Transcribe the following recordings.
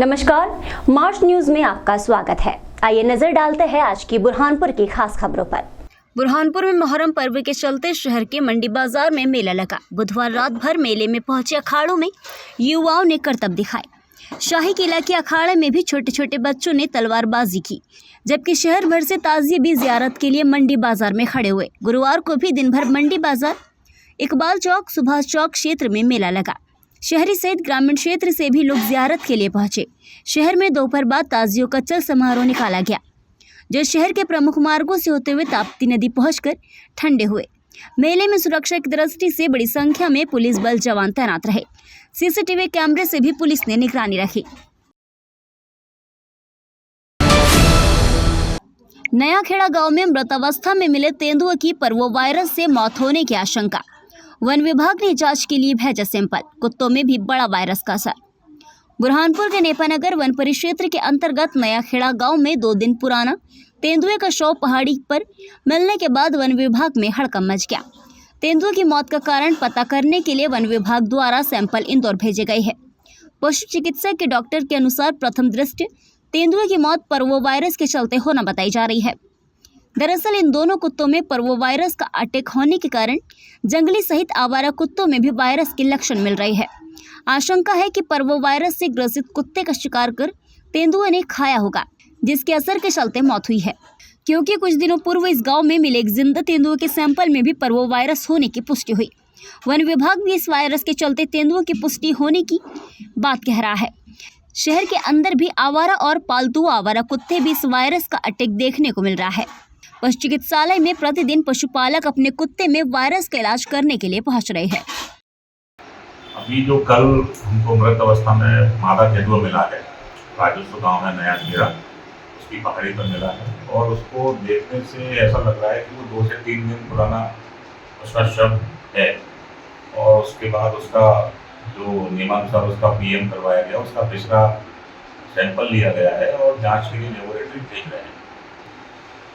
नमस्कार, मार्च न्यूज में आपका स्वागत है। आइए नजर डालते हैं आज की बुरहानपुर की खास खबरों पर। बुरहानपुर में मोहर्रम पर्व के चलते शहर के मंडी बाजार में मेला लगा। बुधवार रात भर मेले में पहुंचे अखाड़ों में युवाओं ने करतब दिखाए। शाही किला के अखाड़े में भी छोटे छोटे बच्चों ने तलवारबाजी की, जबकि शहर भर से ताजिए भी जियारत के लिए मंडी बाजार में खड़े हुए। गुरुवार को भी दिन भर मंडी बाजार, इकबाल चौक, सुभाष चौक क्षेत्र में मेला लगा। शहरी सहित ग्रामीण क्षेत्र से भी लोग जियारत के लिए पहुंचे। शहर में दोपहर बाद ताजियों का चल समारोह निकाला गया, जो शहर के प्रमुख मार्गों से होते हुए ताप्ती नदी पहुंचकर ठंडे हुए। मेले में सुरक्षा की दृष्टि से बड़ी संख्या में पुलिस बल जवान तैनात रहे। सीसीटीवी कैमरे से भी पुलिस ने निगरानी रखी। नया खेड़ा गांव में मृत अवस्था में मिले तेंदुए की पर्वो वायरस से मौत होने की आशंका। वन विभाग ने जांच के लिए भेजा सैंपल। कुत्तों में भी बड़ा वायरस का असर। बुरहानपुर के नेपानगर वन परिक्षेत्र के अंतर्गत नया खेड़ा गांव में 2 दिन पुराना तेंदुए का शव पहाड़ी पर मिलने के बाद वन विभाग में हड़कंप मच गया। तेंदुए की मौत का कारण पता करने के लिए वन विभाग द्वारा सैंपल इंदौर भेजे गए हैं। पशु चिकित्सक के डॉक्टर के अनुसार प्रथम दृष्टया तेंदुए की मौत पर्वो वायरस के चलते होना बताई जा रही है। दरअसल इन दोनों कुत्तों में पर्वो वायरस का अटैक होने के कारण जंगली सहित आवारा कुत्तों में भी वायरस के लक्षण मिल रहे हैं। आशंका है कि पर्वो वायरस से ग्रसित कुत्ते का शिकार कर तेंदुए ने खाया होगा, जिसके असर के चलते मौत हुई है। क्योंकि कुछ दिनों पूर्व इस गांव में मिले एक जिंदा तेंदुए के सैंपल में भी पर्वो वायरस होने की पुष्टि हुई। वन विभाग भी इस वायरस के चलते तेंदुओं की पुष्टि होने की बात कह रहा है। शहर के अंदर भी आवारा और पालतू आवारा कुत्ते भी इस वायरस का अटैक देखने को मिल रहा है। पशु चिकित्सालय में प्रतिदिन पशुपालक अपने कुत्ते में वायरस का इलाज करने के लिए पहुंच रहे हैं। अभी जो कल हमको मृत अवस्था में मादा तेंदुआ मिला है, राजस्व गांव में नया खेड़ा, उसकी पहाड़ी पर मिला है और उसको देखने से ऐसा लग रहा है कि वो 2 से 3 दिन पुराना उसका शव है। और उसके बाद उसका जो नियमानुसार उसका पीएम करवाया गया, उसका पिछला सैंपल लिया गया है और जांच के लिए लेबोरेटरी भेज रहे हैं।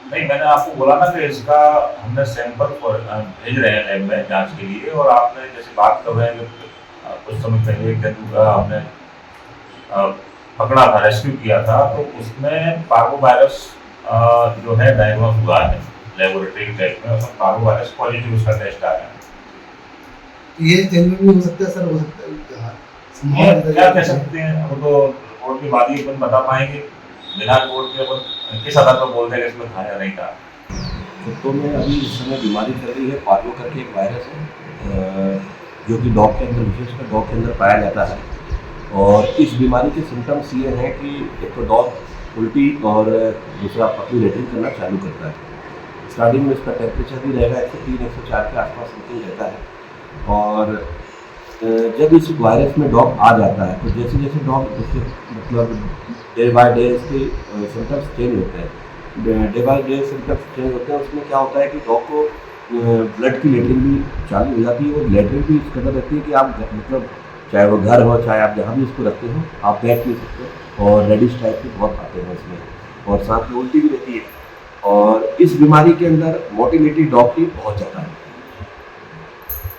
नहीं, मैंने आपको बोला ना कि इसका हमने सैंपल भेज रहे हैं लैब में जांच के लिए। और आपने जैसे बात कर रहे हैं कि कुछ समय पहले एक तेंदुआ का आपने पकड़ा था, रेस्क्यू किया था, तो उसमें पार्वो वायरस जो है डायग्नोस हुआ है लेबोरेटरी टेस्ट में। उसमें पार्वो वायरस पॉजिटिव उसका टेस्ट आया है। ये तेंदुआ भी हो सकता है सर, हो सकता है क्या कह सकते हैं, हम तो रिपोर्ट के बाद ही अपन बता पाएंगे। बिना रिपोर्ट के अपन किस आधार पर बोलते हैं कि इसमें था या नहीं था। कुत्तों में अभी इस समय बीमारी चल रही है, पार्वो करके एक वायरस है जो कि डॉग के अंदर, विशेषकर डॉग के अंदर पाया जाता है। और इस बीमारी के सिम्टम्स ये हैं कि एक तो डॉग उल्टी और दूसरा पतली लेटरिन करना चालू करता है। स्टार्टिंग में इसका टेम्परेचर भी रहेगा 103-104 के आसपास समथिंग रहता है। और जब इस वायरस में डॉग आ जाता है तो जैसे जैसे डॉग उसके मतलब डे बाय डे इसके सिम्टम्स चेंज होते हैं। Day by day symptoms change होते हैं। उसमें क्या होता है कि डॉग को ब्लड की लेटरिन भी चालू हो जाती है। और लेटरिन भी इस कदर रहती है कि आप मतलब चाहे वो घर हो, चाहे आप जहाँ भी उसको रखते हो, आप बैठ नहीं सकते। और रेडिश टाइप के बहुत आते हैं इसमें, और साथ में उल्टी भी रहती है। और इस बीमारी के अंदर मोटिलिटी डॉग की बहुत ज़्यादा है।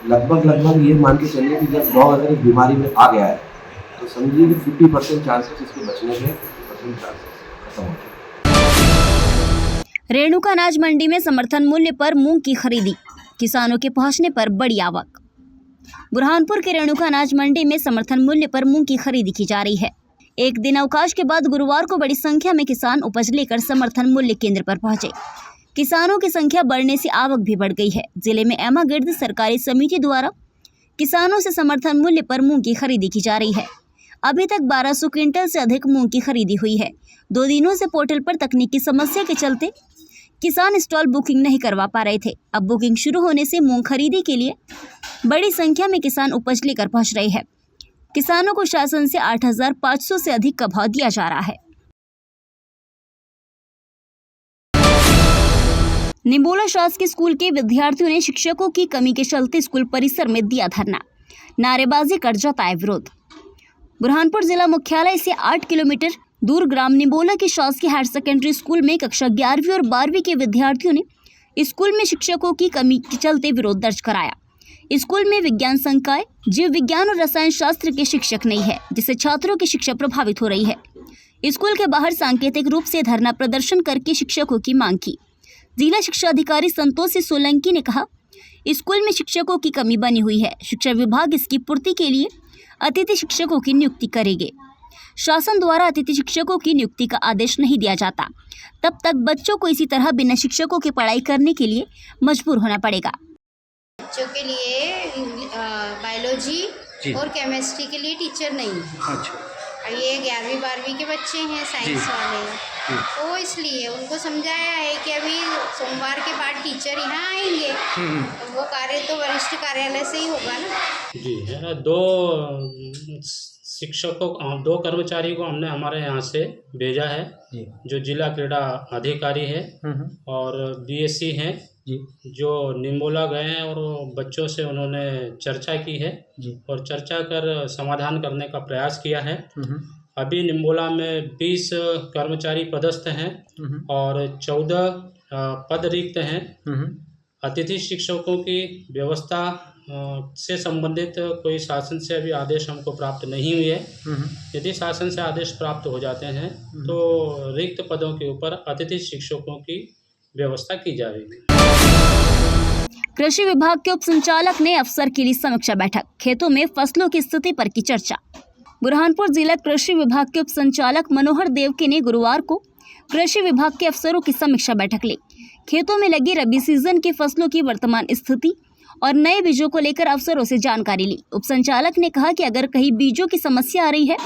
लगभग ये मान के चलिए कि जब डॉग अगर इस बीमारी में आ गया है तो समझिए कि 50% चांसेस इसके बचने के, 50% चांसेस खत्म हो जाए। रेणुका अनाज मंडी में समर्थन मूल्य पर मूंग की खरीदी, किसानों के पहुंचने पर बड़ी आवक। बुरहानपुर के रेणुका अनाज मंडी में समर्थन मूल्य पर मूंग की खरीदी की जा रही है। एक दिन अवकाश के बाद गुरुवार को बड़ी संख्या में किसान उपज लेकर समर्थन मूल्य केंद्र पर पहुंचे। किसानों की संख्या बढ़ने से आवक भी बढ़ गई है। जिले में एमा गिर्द सरकारी समिति द्वारा किसानों से समर्थन मूल्य पर मूंग की खरीदी की जा रही है। अभी तक 1200 क्विंटल से अधिक मूंग की खरीदी हुई है। 2 दिनों से पोर्टल पर तकनीकी समस्या के चलते किसान स्टॉल बुकिंग नहीं करवा पा रहे थे। अब बुकिंग शुरू होने से मूंग खरीदी के लिए बड़ी संख्या में किसान उपज लेकर पहुंच रहे हैं। किसानों को शासन से 8500 से अधिक का भाव दिया जा रहा है। निम्बोला शासकीय स्कूल के विद्यार्थियों ने शिक्षकों की कमी के चलते स्कूल परिसर में दिया धरना, नारेबाजी कर जताया विरोध। बुरहानपुर जिला मुख्यालय से 8 किलोमीटर दूर ग्राम निम्बोला के शासकीय हायर सेकेंडरी स्कूल में कक्षा 11वीं और 12वीं के विद्यार्थियों ने स्कूल में शिक्षकों की कमी के चलते विरोध दर्ज कराया। स्कूल में विज्ञान संकाय, जीव विज्ञान और रसायन शास्त्र के शिक्षक नहीं है, जिससे छात्रों की शिक्षा प्रभावित हो रही है। स्कूल के बाहर सांकेतिक रूप से धरना प्रदर्शन करके शिक्षकों की मांग की। जिला शिक्षा अधिकारी संतोष सोलंकी ने कहा, स्कूल में शिक्षकों की कमी बनी हुई है। शिक्षा विभाग इसकी पूर्ति के लिए अतिथि शिक्षकों की नियुक्ति करेंगे। शासन द्वारा अतिथि शिक्षकों की नियुक्ति का आदेश नहीं दिया जाता, तब तक बच्चों को इसी तरह बिना शिक्षकों की पढ़ाई करने के लिए मजबूर होना पड़ेगा। बच्चों के लिए बायोलॉजी और केमिस्ट्री के लिए टीचर नहीं है। अच्छा। और ये 11वीं 12वीं के बच्चे हैं साइंस वाले, तो इसलिए उनको समझाया है कि अभी सोमवार के बाद टीचर यहाँ आएंगे, तो वो कार्य तो वरिष्ठ कार्यालय से ही होगा ना। जी है, 2 शिक्षकों, 2 कर्मचारी को हमने हमारे यहाँ से भेजा है, जो जिला क्रीड़ा अधिकारी है और बीएससी हैं, जो निम्बोला गए हैं और बच्चों से उन्होंने चर्चा की है और चर्चा कर समाधान करने का प्रयास किया है। अभी निम्बोला में 20 कर्मचारी पदस्थ हैं और 14 पद रिक्त हैं। अतिथि शिक्षकों की व्यवस्था से संबंधित कोई शासन से अभी आदेश हमको प्राप्त नहीं हुए है। यदि शासन से आदेश प्राप्त हो जाते हैं तो रिक्त पदों के ऊपर अतिथि शिक्षकों की व्यवस्था की जाएगी। कृषि विभाग के उप संचालक ने अफसर के लिए समीक्षा बैठक, खेतों में फसलों की स्थिति पर की चर्चा। बुरहानपुर जिला कृषि विभाग के उप संचालक मनोहर देवके ने गुरुवार को कृषि विभाग के अफसरों की समीक्षा बैठक ली। खेतों में लगी रबी सीजन की फसलों की वर्तमान स्थिति और नए बीजों को लेकर अफसरों से जानकारी ली। उप संचालक ने कहा कि अगर कहीं बीजों की समस्या आ रही है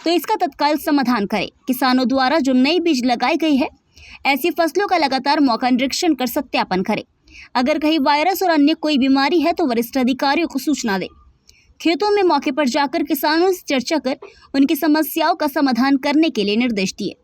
तो इसका तत्काल समाधान करें। किसानों द्वारा जो नई बीज लगाई गई है, ऐसी फसलों का लगातार मौका निरीक्षण कर सत्यापन करें। अगर कहीं वायरस और अन्य कोई बीमारी है तो वरिष्ठ अधिकारियों को सूचना दें। खेतों में मौके पर जाकर किसानों से चर्चा कर उनकी समस्याओं का समाधान करने के लिए निर्देश दिए।